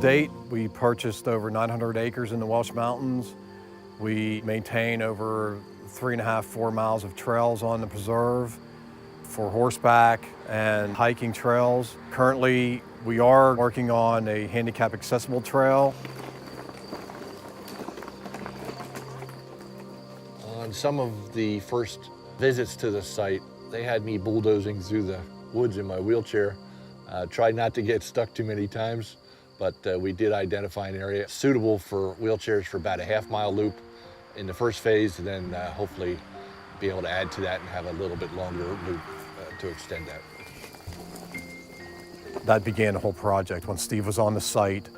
date, we purchased over 900 acres in the Welsh Mountains. We maintain over 3.5, 4 miles of trails on the preserve for horseback and hiking trails. Currently, we are working on a handicap accessible trail. On some of the first visits to the site, they had me bulldozing through the woods in my wheelchair. Tried not to get stuck too many times, but we did identify an area suitable for wheelchairs for about a half-mile loop in the first phase, and then hopefully be able to add to that and have a little bit longer loop to extend that. That began the whole project when Steve was on the site,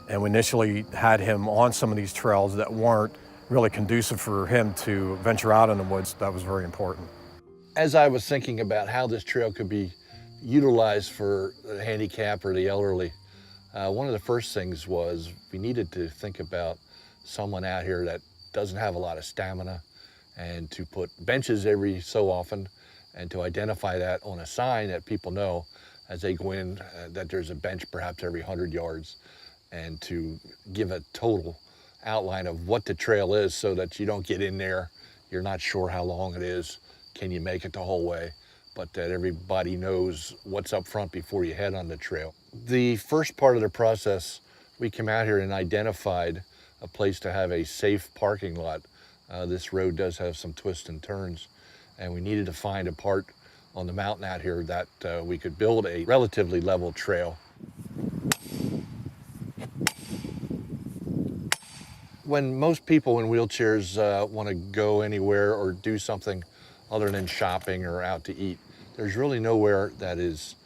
and we initially had him on some of these trails that weren't really conducive for him to venture out in the woods. That was very important. As I was thinking about how this trail could be utilized for the handicapped or the elderly, one of the first things was we needed to think about someone out here that doesn't have a lot of stamina, and to put benches every so often and to identify that on a sign that people know as they go in that there's a bench perhaps every 100 yards, and to give a total outline of what the trail is so that you don't get in there, you're not sure how long it is, can you make it the whole way, but that everybody knows what's up front before you head on the trail. The first part of the process, we came out here and identified a place to have a safe parking lot. This road does have some twists and turns, and we needed to find a part on the mountain out here that we could build a relatively level trail. When most people in wheelchairs want to go anywhere or do something other than shopping or out to eat, there's really nowhere that is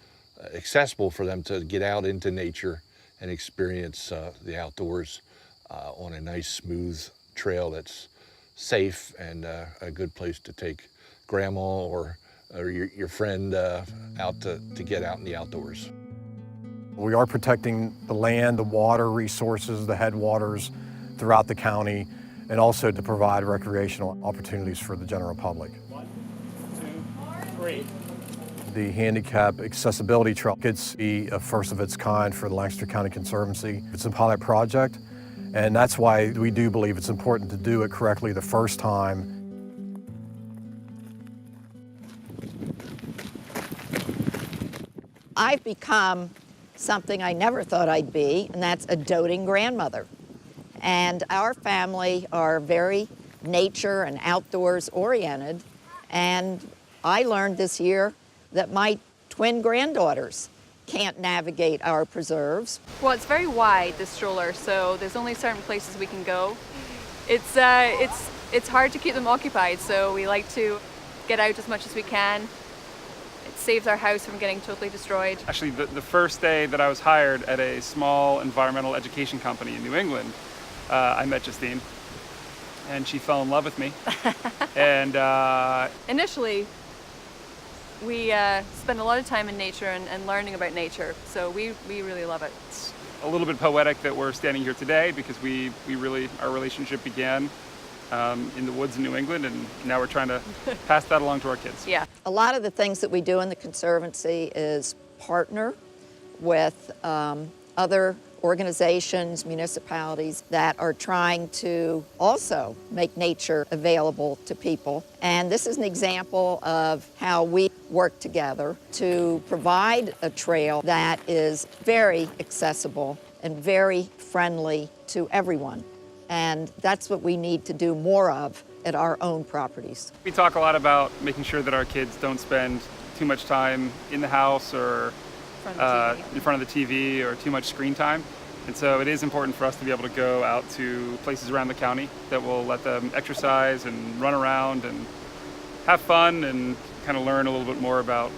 accessible for them to get out into nature and experience the outdoors on a nice, smooth trail that's safe and a good place to take grandma or your friend out to get out in the outdoors. We are protecting the land, the water resources, the headwaters throughout the county, and also to provide recreational opportunities for the general public. 1, 2, 3. The Handicap Accessibility Trail could be a first of its kind for the Lancaster County Conservancy. It's a pilot project, and that's why we do believe it's important to do it correctly the first time. I've become something I never thought I'd be, and that's a doting grandmother. And our family are very nature and outdoors oriented, and I learned this year that my twin granddaughters can't navigate our preserves. Well, it's very wide, this stroller, so there's only certain places we can go. It's hard to keep them occupied, so we like to get out as much as we can. It saves our house from getting totally destroyed. Actually, the first day that I was hired at a small environmental education company in New England, I met Justine, and she fell in love with me. And initially, we spend a lot of time in nature and learning about nature, so we really love it. It's a little bit poetic that we're standing here today because our relationship began in the woods in New England, and now we're trying to pass that along to our kids. Yeah. A lot of the things that we do in the Conservancy is partner with other organizations, municipalities that are trying to also make nature available to people. And this is an example of how we work together to provide a trail that is very accessible and very friendly to everyone. And that's what we need to do more of at our own properties. We talk a lot about making sure that our kids don't spend too much time in the house or in front of the TV or too much screen time. And so it is important for us to be able to go out to places around the county that will let them exercise and run around and have fun and kind of learn a little bit more about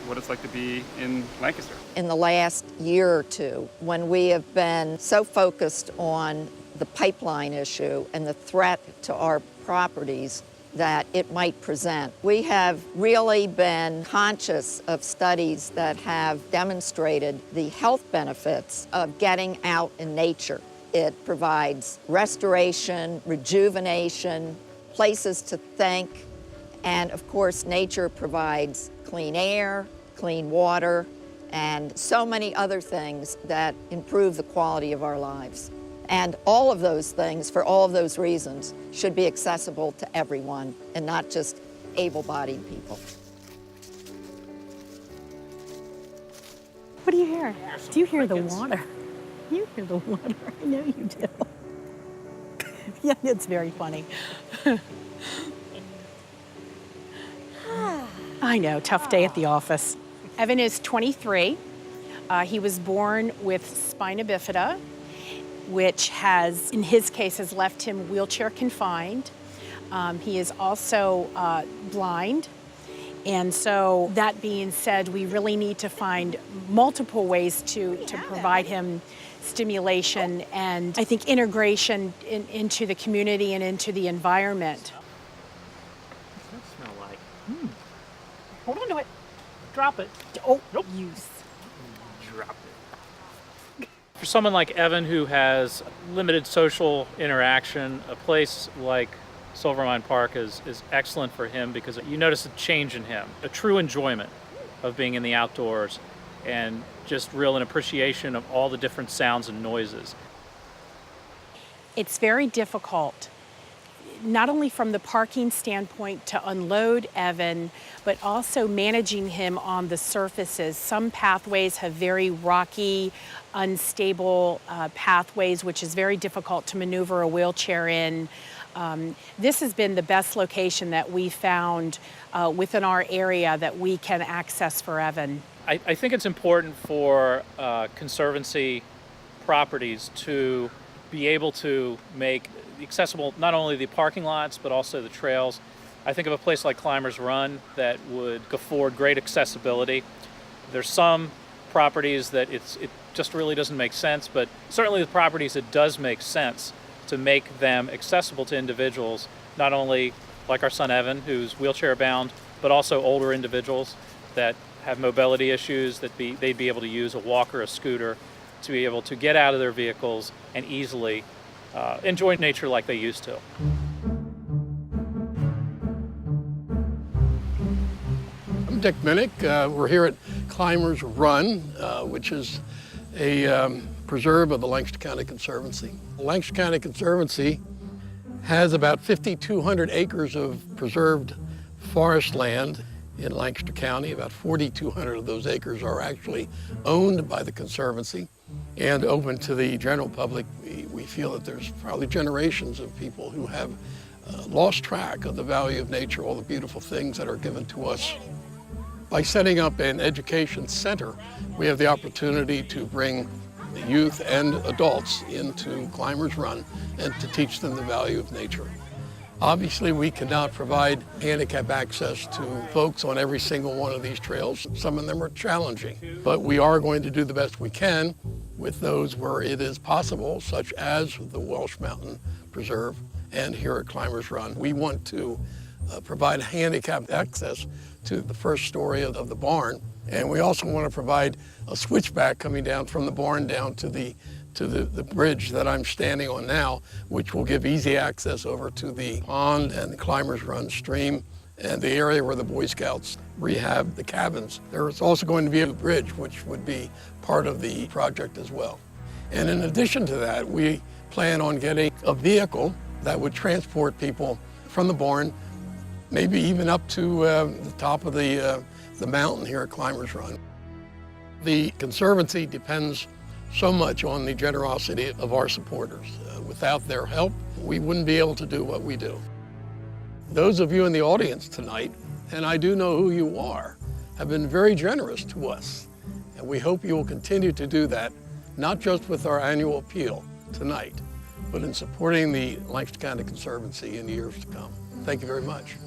what it's like to be in Lancaster. In the last year or two, when we have been so focused on the pipeline issue and the threat to our properties that it might present, we have really been conscious of studies that have demonstrated the health benefits of getting out in nature. It provides restoration, rejuvenation, places to think, and of course nature provides clean air, clean water, and so many other things that improve the quality of our lives. And all of those things, for all of those reasons, should be accessible to everyone and not just able-bodied people. What do you hear? Do you hear the water? You hear the water. I know you do. Yeah, it's very funny. I know, tough day at the office. Evan is 23. He was born with spina bifida, which has, in his case, has left him wheelchair confined. He is also blind. And so that being said, we really need to find multiple ways to provide him stimulation and I think integration into the community and into the environment. What's that smell like? Hold on to it. Drop it. Oh, Nope. use. Drop it. For someone like Evan who has limited social interaction, a place like Silvermine Park is excellent for him because you notice a change in him, a true enjoyment of being in the outdoors and just real an appreciation of all the different sounds and noises. It's very difficult, not only from the parking standpoint to unload Evan, but also managing him on the surfaces. Some pathways have very rocky, unstable pathways, which is very difficult to maneuver a wheelchair in. This has been the best location that we found within our area that we can access for Evan. I think it's important for Conservancy properties to be able to make accessible not only the parking lots but also the trails. I think of a place like Climbers Run that would afford great accessibility. There's some properties that it just really doesn't make sense, but certainly the properties it does make sense to make them accessible to individuals, not only like our son Evan, who's wheelchair bound, but also older individuals that have mobility issues, that they'd be able to use a walker, a scooter, to be able to get out of their vehicles and easily enjoy nature like they used to. I'm Dick Minnick. We're here at Climbers Run, which is a preserve of the Lancaster County Conservancy. The Lancaster County Conservancy has about 5,200 acres of preserved forest land in Lancaster County. About 4,200 of those acres are actually owned by the Conservancy and open to the general public. We feel that there's probably generations of people who have lost track of the value of nature, all the beautiful things that are given to us. By setting up an education center, we have the opportunity to bring youth and adults into Climbers Run and to teach them the value of nature. Obviously, we cannot provide handicap access to folks on every single one of these trails. Some of them are challenging, but we are going to do the best we can with those where it is possible, such as the Welsh Mountain Preserve and here at Climbers Run. We want to provide handicapped access to the first story of the barn, and we also want to provide a switchback coming down from the barn down to the bridge that I'm standing on now, which will give easy access over to the pond and the Climbers Run stream and the area where the Boy Scouts rehab the cabins. There's also going to be a bridge, which would be part of the project as well. And in addition to that, we plan on getting a vehicle that would transport people from the barn, maybe even up to the top of the mountain here at Climbers Run. The Conservancy depends so much on the generosity of our supporters. Without their help, we wouldn't be able to do what we do. Those of you in the audience tonight, and I do know who you are, have been very generous to us. And we hope you will continue to do that, not just with our annual appeal tonight, but in supporting the Lancaster County Conservancy in the years to come. Thank you very much.